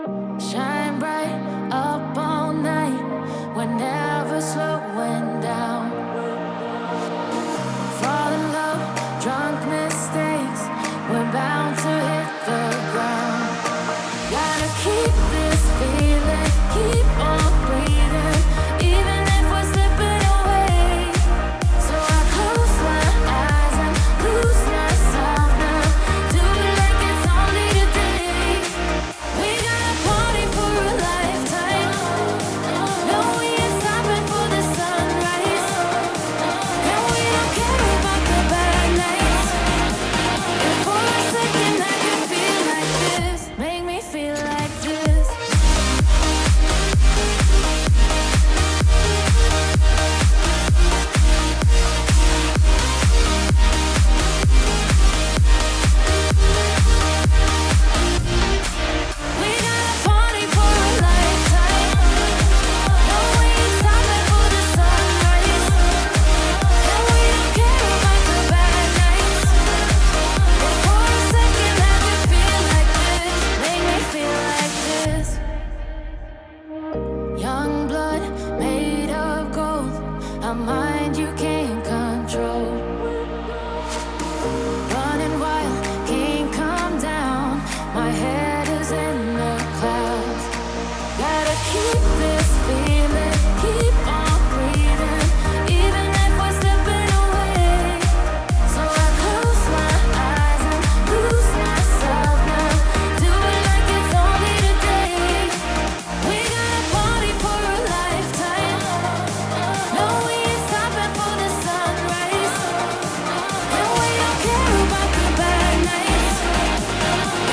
Shine bright up all night. We're never slowing down. Fall in love, drunk mistakes. We're bound to hit the ground. Gotta keep this feeling, keep on breathing, even if we're slipping away. So I close my eyes and lose myself now. Do it like it's only today. We got a party for a lifetime. No, we ain't stopping for the sunrise. And we don't care about the bad nights. If for a second I can feel like this, make me feel like this. We got a party for a lifetime. No, we ain't stopping for the sunrise. And we don't care about the bad nights. If for a second I can feel like this, make me feel like this. Young blood made of gold, a mind you can't control. Running wild, can't come down. My head is in the clouds. Gotta keep this feeling, keep on breathing, even if we're slipping away. So I close my eyes and lose myself now. Do it like it's only today. We got a party for a lifetime. No, we ain't stopping for the sunrise. And we don't care about the bad nights.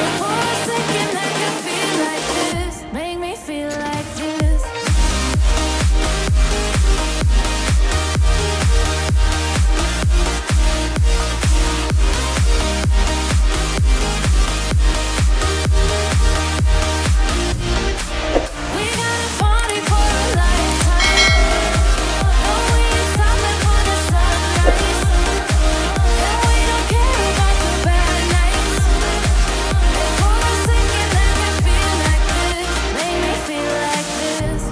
If for a second I can feel like this, make me feel like this. We got a party for a lifetime. No, we ain't stopping for the sunrise. And we don't care about the bad nights. If for a second I can feel like this, make me feel like this.